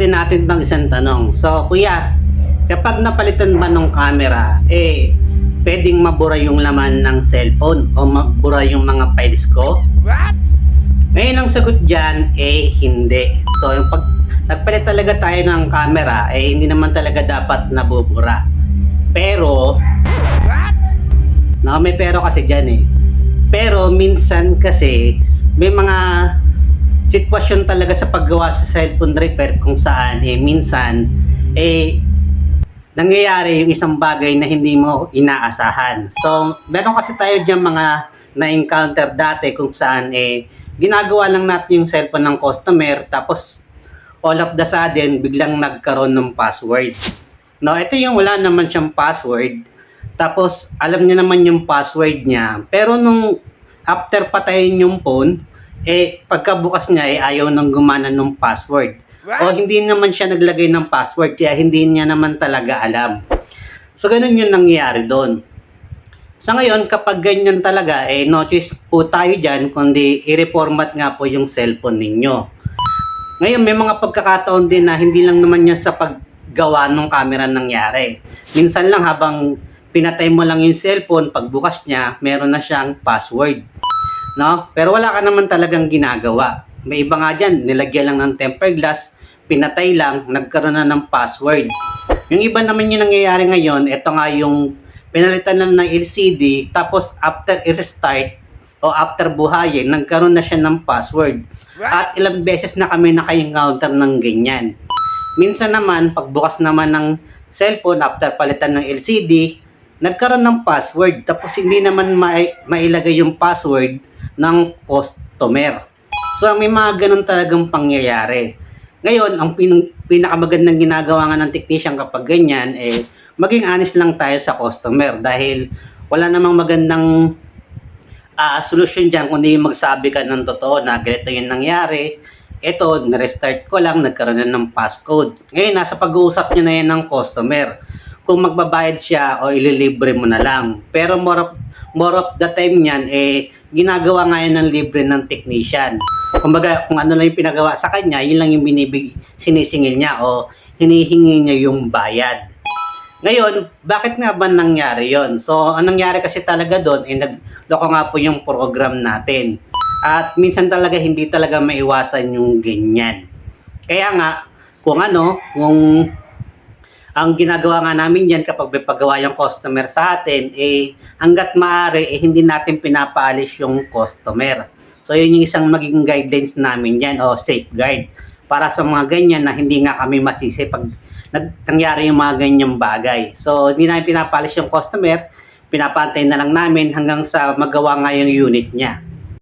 sagutin natin ng isang tanong. So, kuya, kapag napalitan ba ng camera, pwedeng mabura yung laman ng cellphone o mabura yung mga files ko? What? Ngayon ang sagot dyan, hindi. So, yung pag nagpalit talaga tayo ng camera, hindi naman talaga dapat nabubura. Pero, What? may pero kasi dyan Pero, minsan kasi, may mga sitwasyon talaga sa paggawa sa cellphone repair kung saan minsan nangyayari yung isang bagay na hindi mo inaasahan. So, meron kasi tayo diyan mga na-encounter dati kung saan ginagawa lang natin yung cellphone ng customer tapos all of the sudden biglang nagkaroon ng password. No, ito yung wala naman siyang password. Tapos alam niya naman yung password niya. Pero nung after patayin yung phone, pagkabukas niya ayaw nang gumana ng password. O hindi naman siya naglagay ng password kaya hindi niya naman talaga alam. So ganun yung nangyayari doon. Sa ngayon, kapag ganyan talaga, no choice po tayo dyan kundi i-reformat nga po yung cellphone ninyo. Ngayon, may mga pagkakataon din na hindi lang naman yan sa paggawa ng camera nangyari. Minsan lang habang pinatay mo lang yung cellphone, pagbukas niya, meron na siyang password. No? Pero wala ka naman talagang ginagawa. May iba nga dyan, nilagyan lang ng tempered glass, pinatay lang, nagkaroon na ng password. Yung iba naman yung nangyayari ngayon, ito nga yung pinalitan lang ng LCD, tapos after i-restart o after buhayin, nagkaroon na siya ng password. At ilang beses na kami naka-encounter ng ganyan. Minsan naman, pagbukas naman ng cellphone after palitan ng LCD, nagkaroon ng password, tapos hindi naman mailagay yung password ng customer. So may mga ganun talagang pangyayari. Ngayon, ang pinakamagandang ginagawa nga ng technician kapag ganyan, maging honest lang tayo sa customer dahil wala namang magandang solusyon dyan kundi magsabi ka ng totoo na ganito yung nangyari. Ito, na-restart ko lang, nagkaroon na ng passcode. Ngayon, nasa pag-uusap nyo na yan ng customer. Kung magbabayad siya o ililibre mo na lang. Pero more of the time niyan, ginagawa nga yan ng libre ng technician. Kumbaga, kung ano lang yung pinagawa sa kanya, yun lang yung sinisingil niya o hinihingi niya yung bayad. Ngayon, bakit nga ba nangyari yon? So, ang nangyari kasi talaga doon, nagloko nga po yung program natin. At minsan talaga, hindi talaga maiwasan yung ganyan. Kaya nga, kung ang ginagawa nga namin yan kapag may pagawa yung customer sa atin, hanggat maaari, hindi natin pinapaalis yung customer. So, yun yung isang magiging guidelines namin yan o safeguard. Para sa mga ganyan na hindi nga kami masisi pag nangyari yung mga ganyang bagay. So, hindi namin pinapaalis yung customer, pinapantay na lang namin hanggang sa magawa nga yung unit niya.